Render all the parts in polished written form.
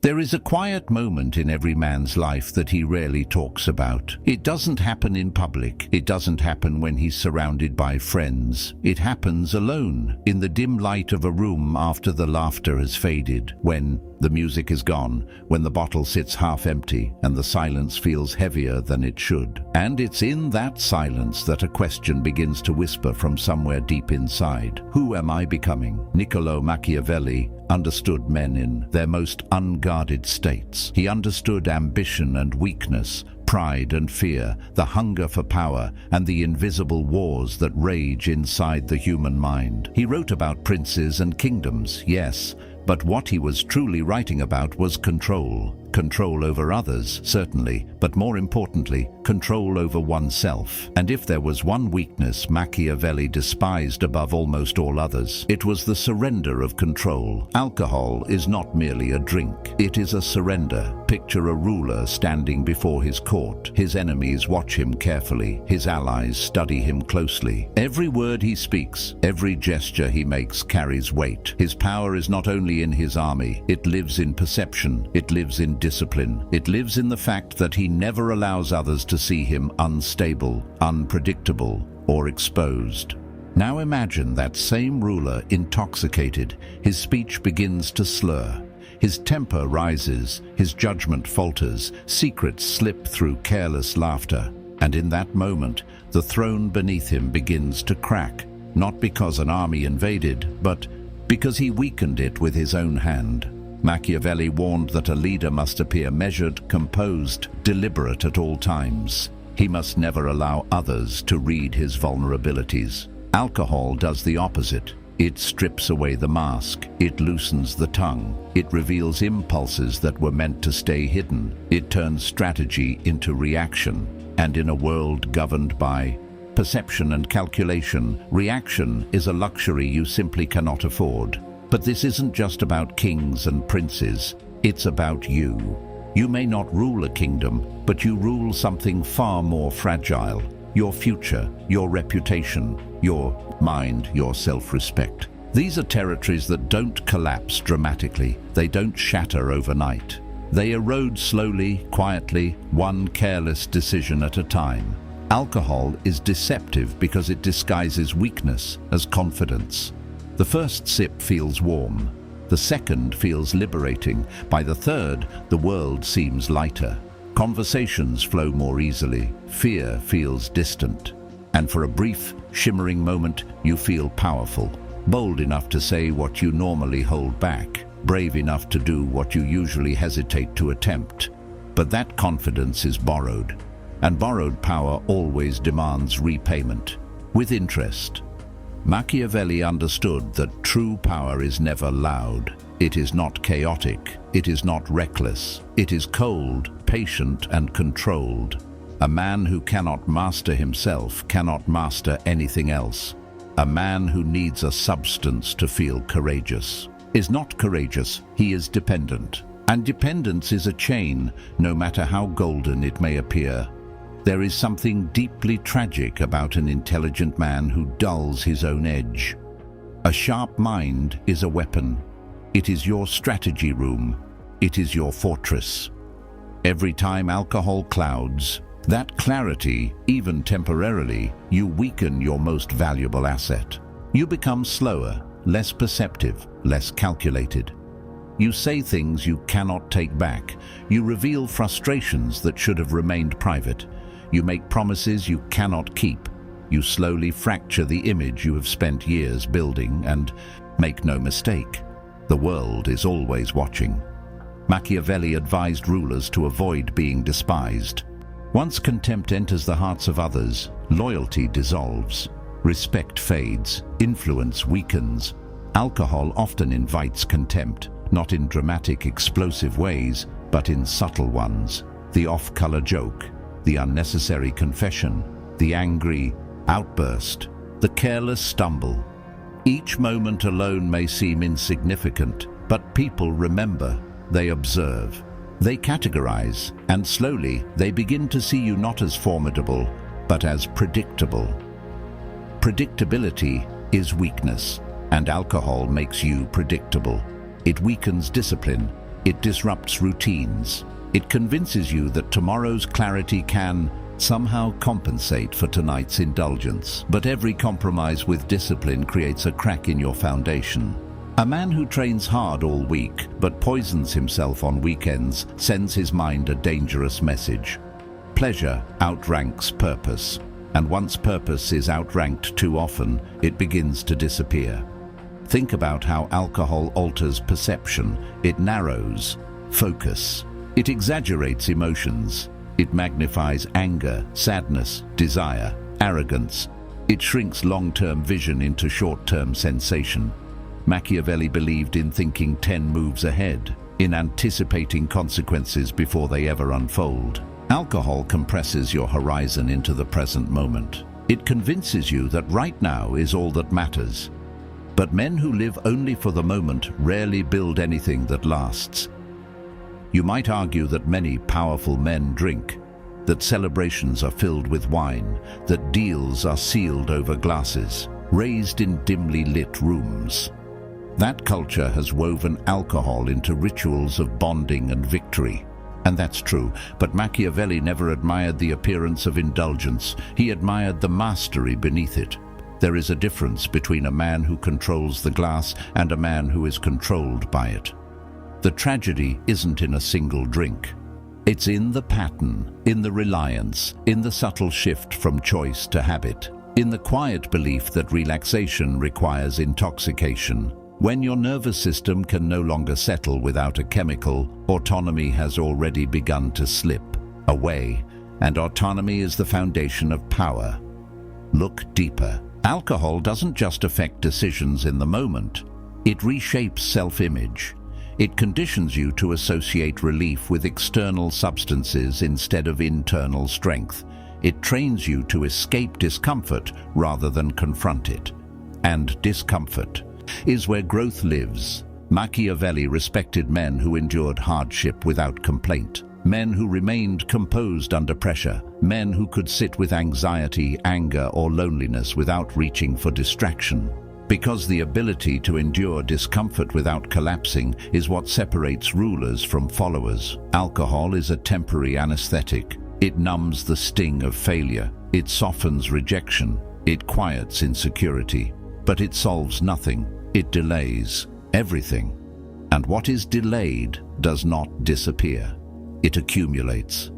There is a quiet moment in every man's life that he rarely talks about. It doesn't happen in public. It doesn't happen when he's surrounded by friends. It happens alone, in the dim light of a room after the laughter has faded, when the music is gone, when the bottle sits half empty and the silence feels heavier than it should. And it's in that silence that a question begins to whisper from somewhere deep inside. Who am I becoming? Niccolo Machiavelli understood men in their most unguarded states. He understood ambition and weakness, pride and fear, the hunger for power, and the invisible wars that rage inside the human mind. He wrote about princes and kingdoms, yes, but what he was truly writing about was control. Control over others, certainly, but more importantly, control over oneself. And if there was one weakness Machiavelli despised above almost all others, it was the surrender of control. Alcohol is not merely a drink. It is a surrender. Picture a ruler standing before his court. His enemies watch him carefully. His allies study him closely. Every word he speaks, every gesture he makes carries weight. His power is not only in his army, it lives in perception, it lives in discipline. It lives in the fact that he never allows others to see him unstable, unpredictable, or exposed. Now imagine that same ruler intoxicated. His speech begins to slur. His temper rises, his judgment falters, secrets slip through careless laughter. And in that moment, the throne beneath him begins to crack, not because an army invaded, but because he weakened it with his own hand. Machiavelli warned that a leader must appear measured, composed, deliberate at all times. He must never allow others to read his vulnerabilities. Alcohol does the opposite. It strips away the mask. It loosens the tongue. It reveals impulses that were meant to stay hidden. It turns strategy into reaction. And in a world governed by perception and calculation, reaction is a luxury you simply cannot afford. But this isn't just about kings and princes. It's about you. You may not rule a kingdom, but you rule something far more fragile. Your future, your reputation, your mind, your self-respect. These are territories that don't collapse dramatically. They don't shatter overnight. They erode slowly, quietly, one careless decision at a time. Alcohol is deceptive because it disguises weakness as confidence. The first sip feels warm. The second feels liberating. By the third, the world seems lighter. Conversations flow more easily. Fear feels distant. And for a brief, shimmering moment, you feel powerful. Bold enough to say what you normally hold back. Brave enough to do what you usually hesitate to attempt. But that confidence is borrowed. And borrowed power always demands repayment, with interest. Machiavelli understood that true power is never loud. It is not chaotic. It is not reckless. It is cold, patient, and controlled. A man who cannot master himself cannot master anything else. A man who needs a substance to feel courageous is not courageous, he is dependent. And dependence is a chain, no matter how golden it may appear. There is something deeply tragic about an intelligent man who dulls his own edge. A sharp mind is a weapon. It is your strategy room. It is your fortress. Every time alcohol clouds that clarity, even temporarily, you weaken your most valuable asset. You become slower, less perceptive, less calculated. You say things you cannot take back. You reveal frustrations that should have remained private. You make promises you cannot keep. You slowly fracture the image you have spent years building, and make no mistake, the world is always watching. Machiavelli advised rulers to avoid being despised. Once contempt enters the hearts of others, loyalty dissolves, respect fades, influence weakens. Alcohol often invites contempt, not in dramatic, explosive ways, but in subtle ones. The off-color joke, the unnecessary confession, the angry outburst, the careless stumble. Each moment alone may seem insignificant, but people remember, they observe, they categorize, and slowly they begin to see you not as formidable, but as predictable. Predictability is weakness, and alcohol makes you predictable. It weakens discipline, It disrupts routines. It convinces you that tomorrow's clarity can somehow compensate for tonight's indulgence. But every compromise with discipline creates a crack in your foundation. A man who trains hard all week but poisons himself on weekends sends his mind a dangerous message. Pleasure outranks purpose, and once purpose is outranked too often, it begins to disappear. Think about how alcohol alters perception. It narrows focus. It exaggerates emotions. It magnifies anger, sadness, desire, arrogance. It shrinks long-term vision into short-term sensation. Machiavelli believed in thinking 10 moves ahead, in anticipating consequences before they ever unfold. Alcohol compresses your horizon into the present moment. It convinces you that right now is all that matters. But men who live only for the moment rarely build anything that lasts. You might argue that many powerful men drink, that celebrations are filled with wine, that deals are sealed over glasses, raised in dimly lit rooms. That culture has woven alcohol into rituals of bonding and victory. And that's true, but Machiavelli never admired the appearance of indulgence. He admired the mastery beneath it. There is a difference between a man who controls the glass and a man who is controlled by it. The tragedy isn't in a single drink. It's in the pattern, in the reliance, in the subtle shift from choice to habit, in the quiet belief that relaxation requires intoxication. When your nervous system can no longer settle without a chemical, autonomy has already begun to slip away, and autonomy is the foundation of power. Look deeper. Alcohol doesn't just affect decisions in the moment. It reshapes self-image. It conditions you to associate relief with external substances instead of internal strength. It trains you to escape discomfort rather than confront it. And discomfort is where growth lives. Machiavelli respected men who endured hardship without complaint, men who remained composed under pressure, men who could sit with anxiety, anger, or loneliness without reaching for distraction. Because the ability to endure discomfort without collapsing is what separates rulers from followers. Alcohol is a temporary anesthetic. It numbs the sting of failure. It softens rejection. It quiets insecurity. But it solves nothing. It delays everything. And what is delayed does not disappear. It accumulates.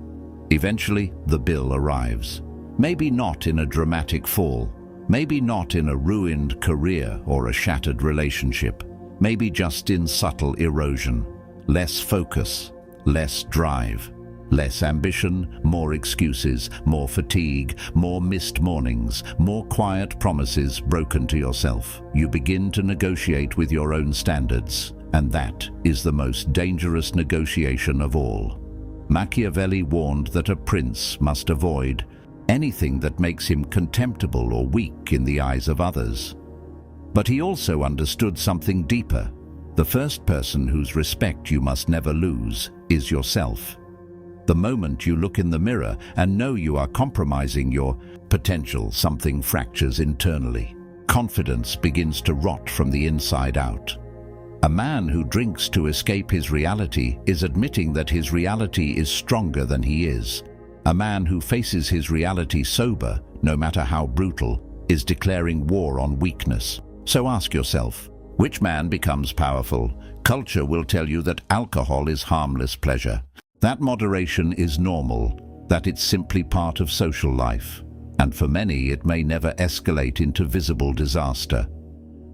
Eventually, the bill arrives. Maybe not in a dramatic fall. Maybe not in a ruined career or a shattered relationship. Maybe just in subtle erosion. Less focus, less drive, less ambition, more excuses, more fatigue, more missed mornings, more quiet promises broken to yourself. You begin to negotiate with your own standards, and that is the most dangerous negotiation of all. Machiavelli warned that a prince must avoid anything that makes him contemptible or weak in the eyes of others. But he also understood something deeper. The first person whose respect you must never lose is yourself. The moment you look in the mirror and know you are compromising your potential, something fractures internally. Confidence begins to rot from the inside out. A man who drinks to escape his reality is admitting that his reality is stronger than he is. A man who faces his reality sober, no matter how brutal, is declaring war on weakness. So ask yourself, which man becomes powerful? Culture will tell you that alcohol is harmless pleasure, that moderation is normal, that it's simply part of social life. And for many, it may never escalate into visible disaster.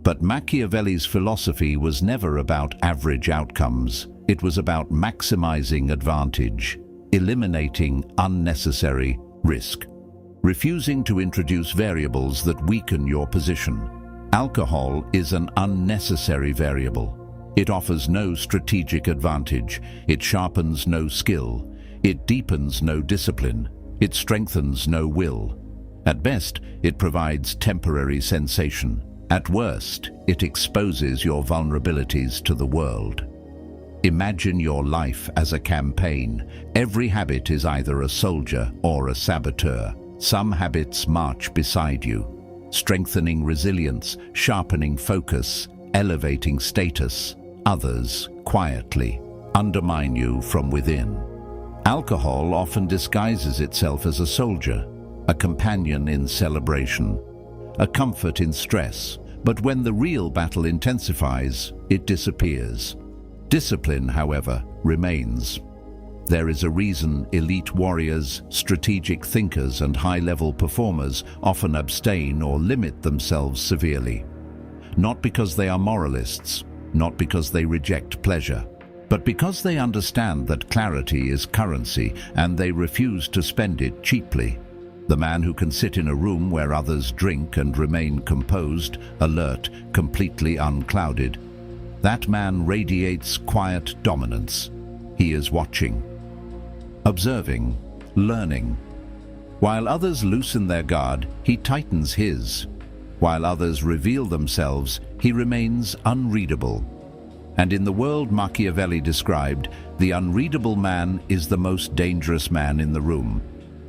But Machiavelli's philosophy was never about average outcomes. It was about maximizing advantage, eliminating unnecessary risk, refusing to introduce variables that weaken your position. Alcohol is an unnecessary variable. It offers no strategic advantage. It sharpens no skill. It deepens no discipline. It strengthens no will. At best, it provides temporary sensation. At worst, it exposes your vulnerabilities to the world. Imagine your life as a campaign. Every habit is either a soldier or a saboteur. Some habits march beside you, strengthening resilience, sharpening focus, elevating status. Others quietly, undermine you from within. Alcohol often disguises itself as a soldier, a companion in celebration, a comfort in stress, but when the real battle intensifies, it disappears. Discipline, however, remains. There is a reason elite warriors, strategic thinkers, and high-level performers often abstain or limit themselves severely. Not because they are moralists, not because they reject pleasure, but because they understand that clarity is currency and they refuse to spend it cheaply. The man who can sit in a room where others drink and remain composed, alert, completely unclouded, that man radiates quiet dominance. He is watching, observing, learning. While others loosen their guard, he tightens his. While others reveal themselves, he remains unreadable. And in the world Machiavelli described, the unreadable man is the most dangerous man in the room.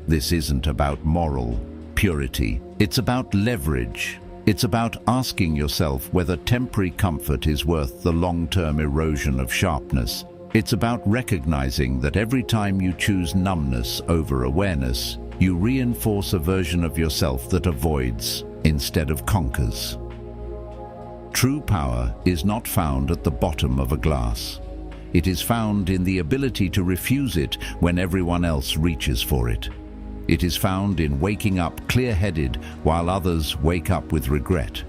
This isn't about moral purity. It's about leverage. It's about asking yourself whether temporary comfort is worth the long-term erosion of sharpness. It's about recognizing that every time you choose numbness over awareness, you reinforce a version of yourself that avoids instead of conquers. True power is not found at the bottom of a glass. It is found in the ability to refuse it when everyone else reaches for it. It is found in waking up clear-headed while others wake up with regret.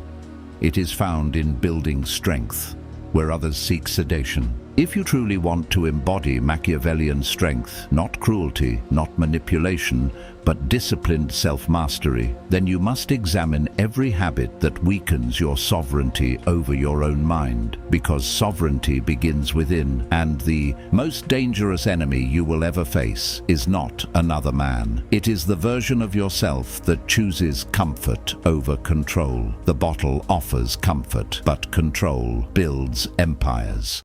It is found in building strength where others seek sedation. If you truly want to embody Machiavellian strength, not cruelty, not manipulation, but disciplined self-mastery, then you must examine every habit that weakens your sovereignty over your own mind, because sovereignty begins within, and the most dangerous enemy you will ever face is not another man. It is the version of yourself that chooses comfort over control. The bottle offers comfort, but control builds empires.